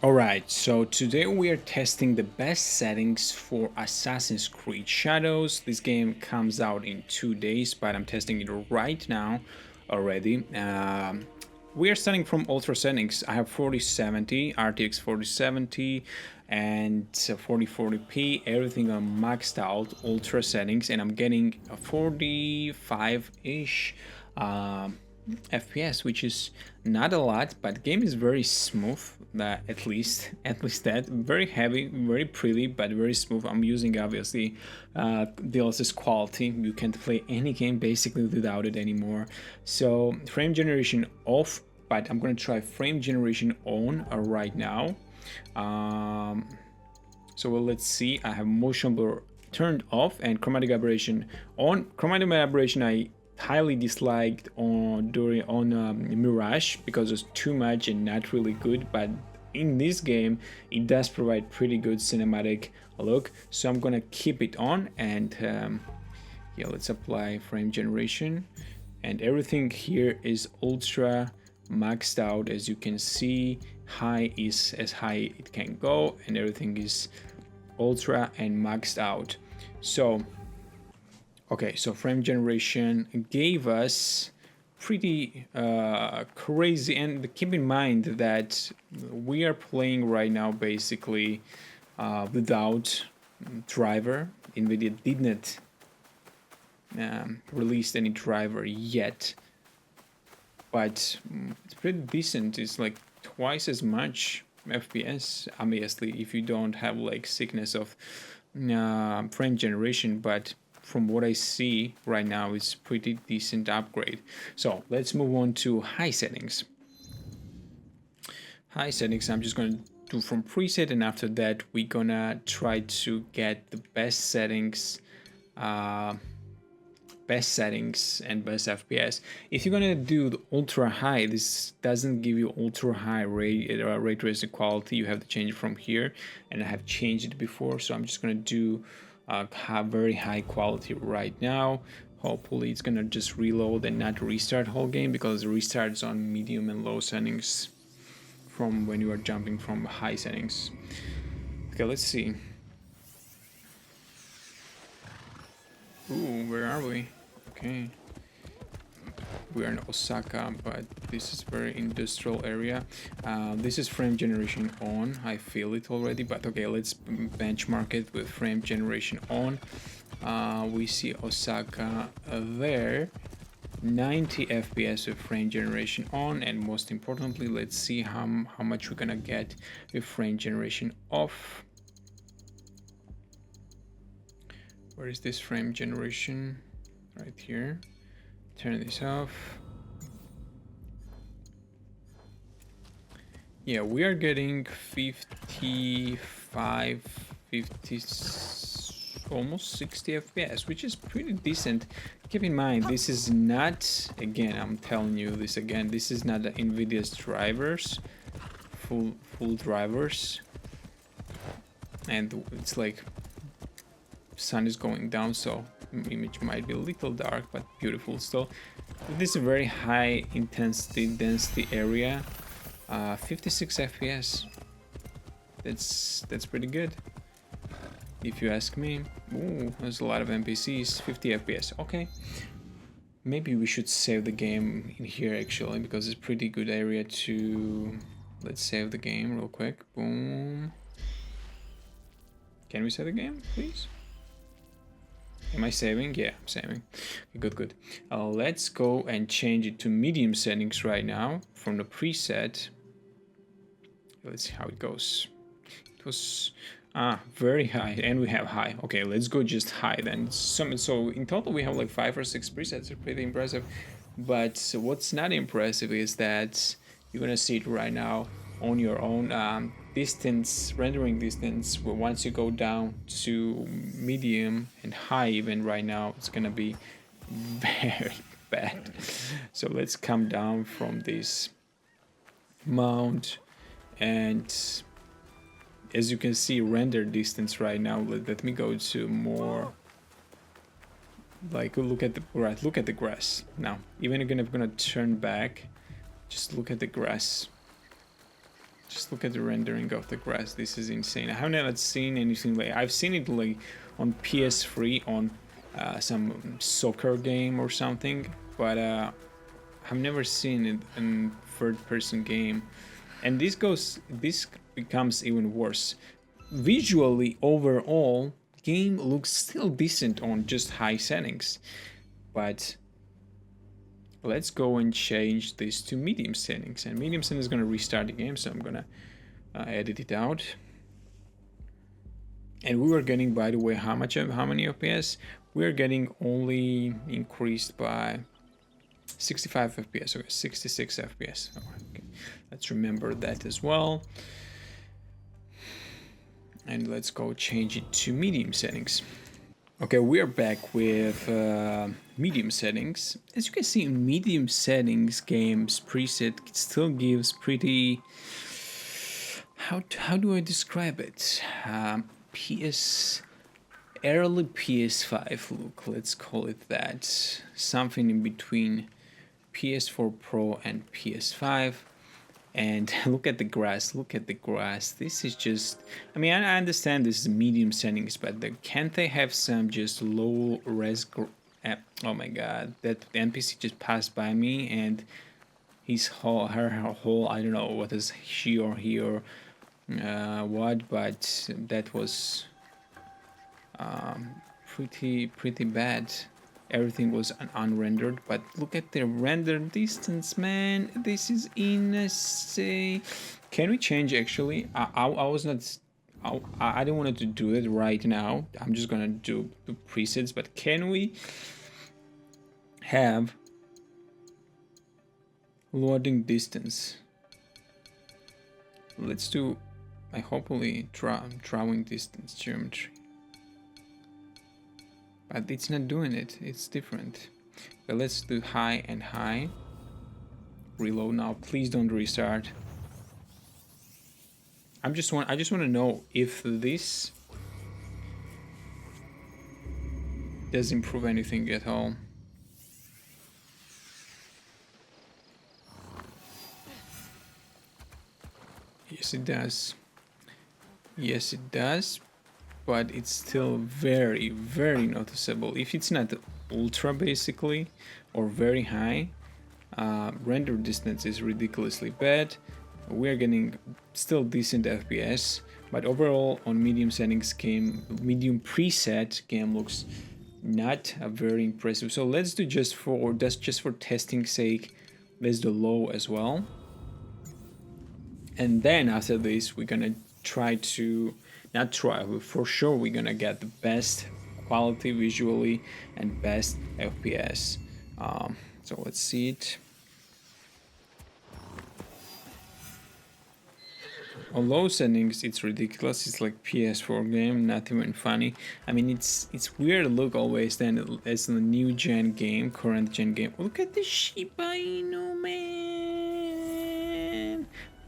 Alright, so today we are testing the best settings for Assassin's Creed Shadows. This game comes out in 2 days, but I'm testing it right now already. We are starting from ultra settings. I have 4070, RTX 4070 and 4040p, everything on maxed out ultra settings, and I'm getting a 45-ish FPS, which is not a lot, but the game is very smooth. At least that very heavy, very pretty, but very smooth. I'm using obviously DLSS quality. You can't play any game basically without it anymore. So frame generation off, but I'm gonna try frame generation on right now. So let's see. I have motion blur turned off and chromatic aberration on. Chromatic aberration I highly disliked on Mirage because it's too much and not really good, but in this game it does provide pretty good cinematic look, so I'm gonna keep it on. And yeah, let's apply frame generation, and everything here is ultra maxed out. As you can see, high is as high it can go, and everything is ultra and maxed out. So okay, so frame generation gave us pretty crazy, and keep in mind that we are playing right now basically without driver. Nvidia did not release any driver yet, but it's pretty decent. It's like twice as much FPS, obviously, if you don't have like sickness of frame generation, but from what I see right now, it's pretty decent upgrade. So let's move on to high settings. High settings, I'm just gonna do from preset, and after that we're gonna try to get the best settings and best FPS. If you're gonna do the ultra high, this doesn't give you ultra high ray tracing quality. You have to change it from here, and I have changed it before, so I'm just gonna do have very high quality right now. Hopefully it's gonna just reload and not restart whole game, because it restarts on medium and low settings from when you are jumping from high settings. Okay, let's see. Ooh, where are we? Okay, we are in Osaka, but this is very industrial area. This is frame generation on. I feel it already, but okay, let's benchmark it with frame generation on. We see Osaka there, 90 FPS with frame generation on, and most importantly, let's see how much we're gonna get with frame generation off. Where is this frame generation? Right here. Turn this off. Yeah, we are getting 55, 50, almost 60 FPS, which is pretty decent. Keep in mind, this is not, again, I'm telling you this again, this is not the Nvidia's drivers, full drivers, and it's like sun is going down, so image might be a little dark, but beautiful still. This is a very high intensity density area. 56 FPS. That's pretty good, if you ask me. Ooh, there's a lot of NPCs. 50 FPS. Okay, maybe we should save the game in here actually, because it's pretty good area to. Let's save the game real quick. Boom. Can we save the game, please? Am I saving? Yeah, I'm saving. Okay, good. Let's go and change it to medium settings right now from the preset. Let's see how it goes. It was very high, and we have high. Okay, let's go just high then. So in total we have like 5 or 6 presets. Are pretty impressive. But what's not impressive is that you're gonna see it right now on your own. Distance, rendering distance, well, once you go down to medium and high, even right now, it's gonna be very bad. So let's come down from this mount, and as you can see, render distance right now, let me go to more, like, look at the grass now. Even if I'm gonna turn back, just look at the grass. Just look at the rendering of the grass. This is insane. I have never seen anything like. I've seen it like on PS3 on some soccer game or something, but I've never seen it in third-person game. And this becomes even worse. Visually, overall, game looks still decent on just high settings, but let's go and change this to medium settings, and medium settings is going to restart the game, so I'm going to edit it out. And we were getting, by the way, how many FPS? We're getting only increased by 65 FPS, okay, 66 FPS. Okay. Let's remember that as well. And let's go change it to medium settings. Okay, we're back with medium settings. As you can see, in medium settings, game's preset still gives pretty... How do I describe it? Early PS5 look, let's call it that. Something in between PS4 Pro and PS5. And look at the grass, This is just, I mean, I understand this is medium settings, but can't they have some just low res? Oh my god, that NPC just passed by me, and her whole, I don't know what is she or he or what, but that was pretty bad. Everything was unrendered, but look at the render distance, man. This is insane. Can we change actually? I was not. I don't want to do it right now. I'm just gonna do the presets. But can we have loading distance? Let's do. Hopefully drawing distance geometry. But it's not doing it, it's different. But let's do high and high. Reload now, please don't restart. I just want to know if this does improve anything at all. Yes, it does. Yes, it does. But it's still very noticeable. If it's not ultra basically or very high, render distance is ridiculously bad. We're getting still decent FPS, but overall on medium settings medium preset game looks not very impressive. So let's do just for testing sake, let's do low as well. And then after this we're gonna try to for sure we're gonna get the best quality visually and best FPS. So let's see it. On low settings it's ridiculous. It's like PS4 game, not even funny. I mean, it's weird look always then as a new gen game, current gen game. Look at the Shiba Inu, man.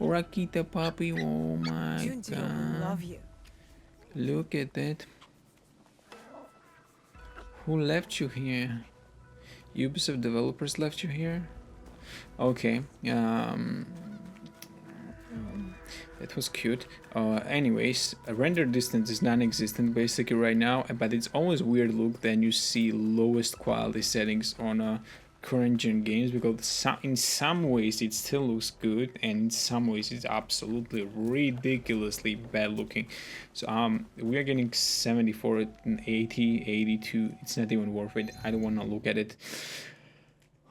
Rakita Papi, oh my god. Love you. Look at that. Who left you here? Ubisoft developers left you here? Okay. That was cute. Anyways, render distance is non-existent basically right now, but it's always weird look then you see lowest quality settings on current gen games, because in some ways it still looks good and in some ways it's absolutely ridiculously bad looking. So we are getting 74 and 80, 82. It's not even worth it. I don't want to look at it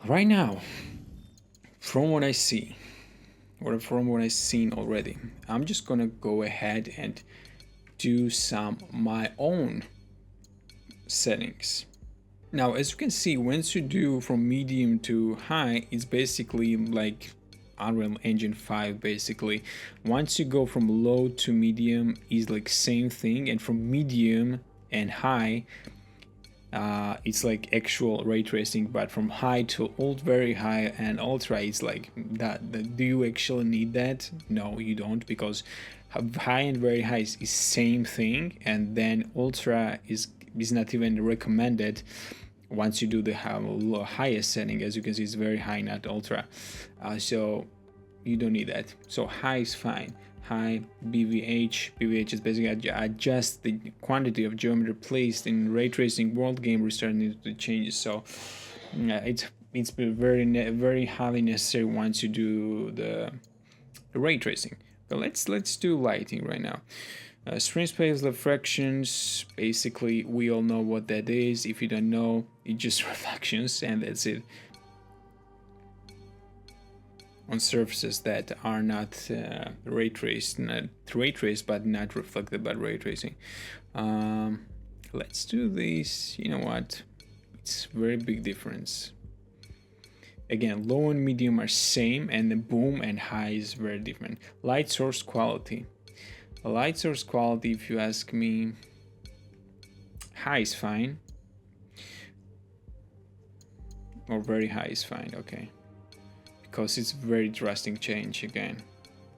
right now. From what I see, or from what I've seen already, I'm just gonna go ahead and do some my own settings. Now, as you can see, once you do from medium to high, it's basically like Unreal Engine 5 basically. Once you go from low to medium is like same thing, and from medium and high it's like actual ray tracing, but from high to very high and ultra it's like that. Do you actually need that? No, you don't, because high and very high is same thing, and then ultra is not even recommended once you do the highest setting. As you can see, it's very high, not ultra. So you don't need that. So high is fine. High BVH is basically adjust the quantity of geometry placed in ray tracing world game restarting to changes. So it's very highly necessary once you do the ray tracing. But let's do lighting right now. Screen space reflections, basically we all know what that is. If you don't know, it's just reflections and that's it. On surfaces that are not ray traced, but not reflected by ray tracing. Let's do this. You know what? It's very big difference. Again, low and medium are same, and the boom and high is very different. Light source quality. Light source quality, if you ask me, high is fine, or very high is fine. Okay. Because it's very drastic change again.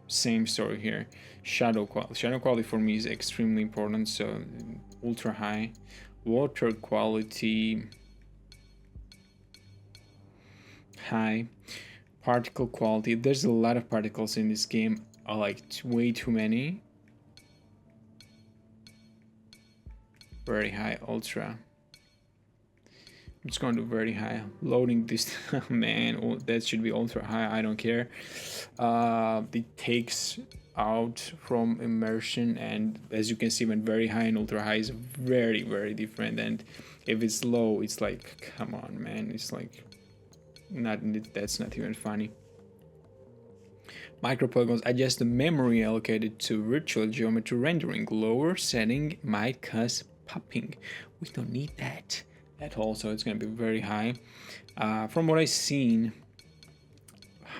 Same story here. Shadow quality for me is extremely important, so ultra high. Water quality high. Particle quality, there's a lot of particles in this game, like way too many. Very high. Ultra. I'm just going to very high. Loading this, man, that should be ultra high. I don't care. It takes out from immersion, and as you can see, when very high and ultra high is very different. And if it's low, it's like, come on, man, it's like that's not even funny. Micropolygons adjust the memory allocated to virtual geometry rendering. Lower setting might cause popping. We don't need that at all, so it's going to be very high. From what I've seen,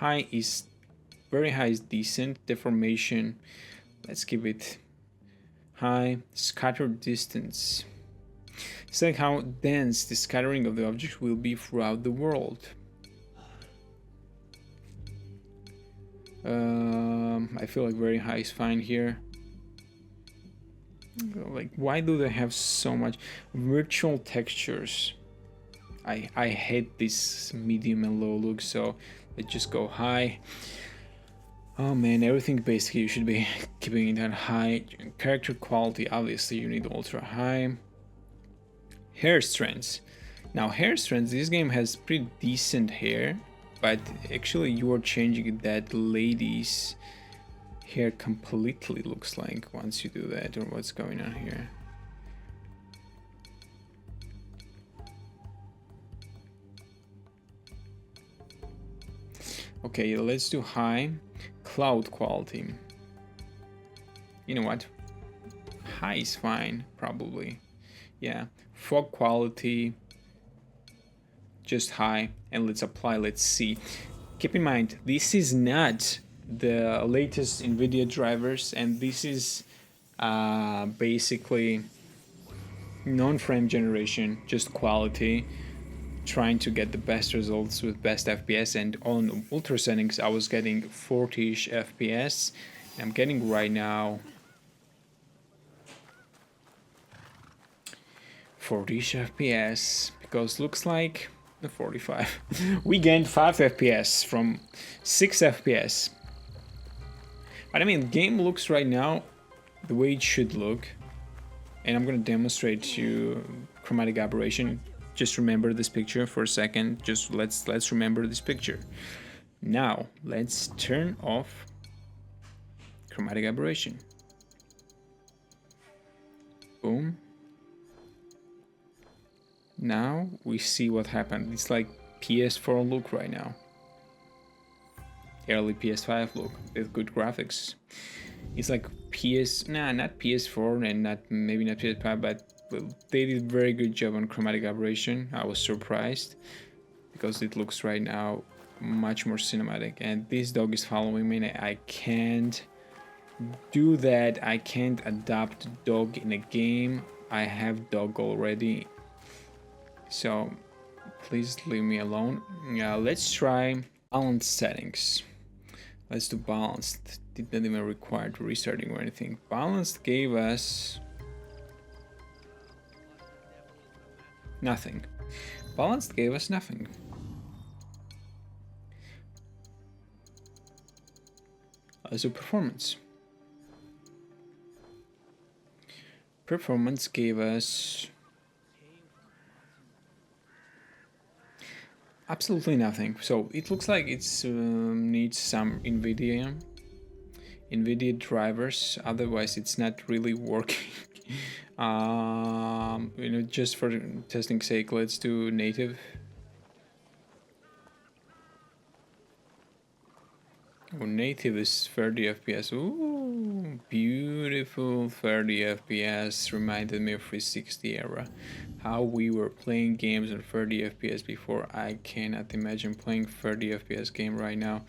very high is decent. Deformation, let's give it high. Scattered distance, it's like how dense the scattering of the object will be throughout the world. I feel like very high is fine here. Like, why do they have so much virtual textures? I hate this medium and low look, so let's just go high. Oh man, everything basically you should be keeping it at high. Character quality, obviously you need ultra high. Hair strands. Now hair strands, this game has pretty decent hair, but actually you are changing that lady's hair completely, looks like, once you do that. Or what's going on here? Okay, let's do high. Cloud quality, you know what, high is fine probably. Yeah, fog quality, just high, and let's apply. Let's see. Keep in mind, this is not the latest Nvidia drivers, and this is basically non-frame generation, just quality, trying to get the best results with best FPS. And on ultra settings I was getting 40ish FPS, and I'm getting right now 40ish FPS, because looks like 45. We gained 5 FPS from 6 FPS. But I mean, the game looks right now the way it should look, and I'm gonna demonstrate to you chromatic aberration. Just remember this picture for a second. Just let's remember this picture. Now let's turn off chromatic aberration. Boom. Now we see what happened. It's like PS4 look right now. Early PS5 look with good graphics. It's like not PS4 and maybe not PS5, but they did a very good job on chromatic aberration. I was surprised because it looks right now much more cinematic. And this dog is following me, and I can't do that. I can't adopt dog in a game. I have dog already, so please leave me alone. Let's try balanced settings. Let's do balanced. Did not even require restarting or anything. Balanced gave us nothing. Balanced gave us nothing. So performance. Performance gave us absolutely nothing. So it looks like it's needs some Nvidia drivers. Otherwise, it's not really working. Just for testing sake, let's do native. Oh, native is 30 FPS. Ooh, beautiful 30 FPS. Reminded me of 360 era. How we were playing games on 30 FPS before. I cannot imagine playing 30 FPS game right now.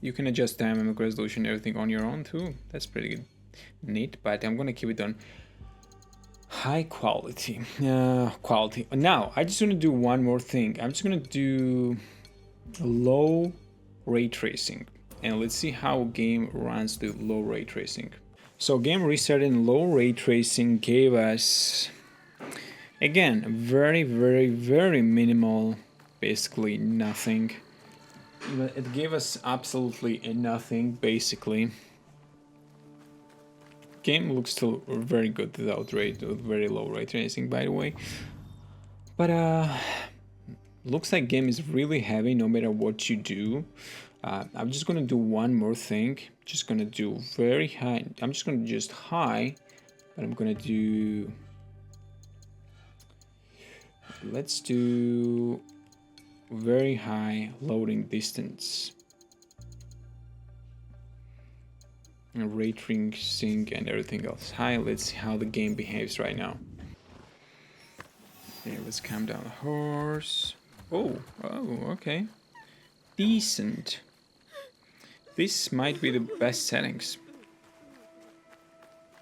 You can adjust dynamic resolution, everything on your own too. That's pretty good. Neat, but I'm gonna keep it on high quality. Now, I just want to do one more thing. I'm just gonna do low ray tracing, and let's see how game runs with low ray tracing. So game reset in low ray tracing gave us, again, very minimal, basically nothing. It gave us absolutely nothing, basically. Game looks still very good without very low ray tracing, by the way. But looks like game is really heavy no matter what you do. I'm just gonna do one more thing. Just gonna do very high. I'm just gonna just high, but I'm gonna do. Let's do very high loading distance. And ray tracing and everything else high. Let's see how the game behaves right now. Okay, let's calm down the horse. Oh, okay. Decent. This might be the best settings.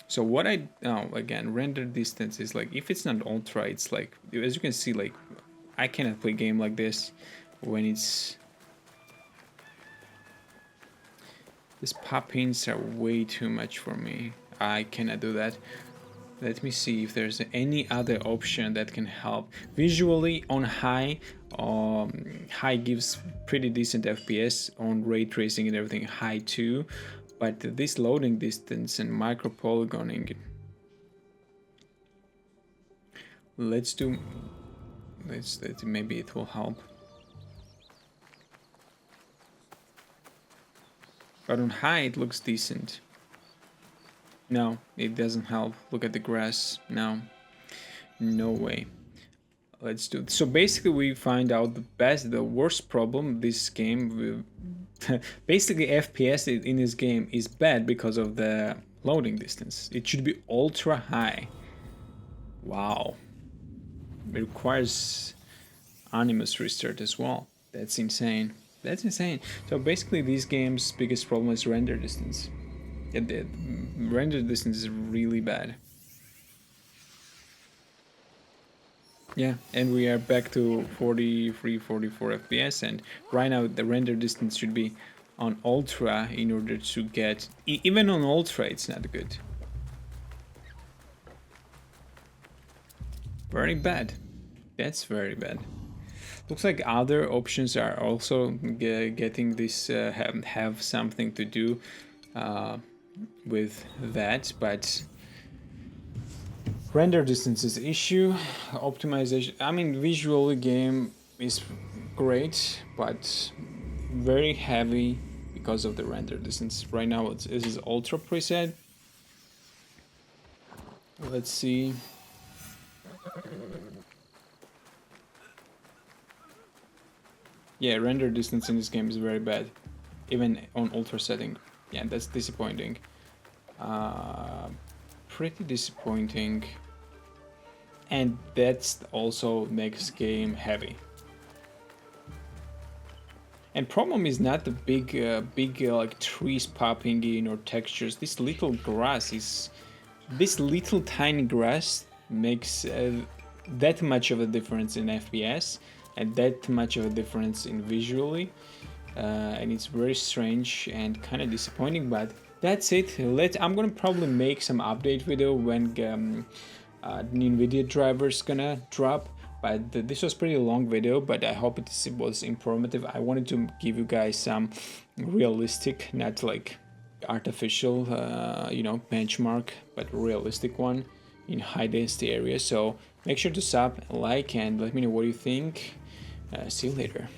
So what again, render distance is like, if it's not ultra, it's like, as you can see, like, I cannot play a game like this when it's... These pop-ins are way too much for me. I cannot do that. Let me see if there's any other option that can help. Visually on high, high gives pretty decent FPS, on ray tracing and everything high too, but this loading distance and micro polygoning, let's maybe it will help. But on high it looks decent. No, it doesn't help. Look at the grass. No way. Let's do. So basically we find out the worst problem this game basically FPS in this game is bad because of the loading distance. It should be ultra high. Wow. It requires Animus restart as well. That's insane. So basically these games' biggest problem is render distance. The render distance is really bad. Yeah, and we are back to 43, 44 FPS, and right now the render distance should be on ultra in order to get... even on ultra it's not good. Very bad. That's very bad. Looks like other options are also getting this, have something to do with that, but render distance is the issue. Optimization, I mean, visually game is great, but very heavy because of the render distance. Right now this is ultra preset. Let's see. Yeah, render distance in this game is very bad, even on ultra setting. Yeah, that's disappointing. Pretty disappointing. And that's also makes game heavy. And problem is not the big like trees popping in or textures. This little tiny grass makes that much of a difference in FPS and that much of a difference in visually. And it's very strange and kind of disappointing, but that's it. I'm gonna probably make some update video when the Nvidia driver's gonna drop, But this was pretty long video, but I hope it was informative. I wanted to give you guys some realistic, not like artificial, benchmark, but realistic one in high density areas. So make sure to sub, like, and let me know what you think. See you later.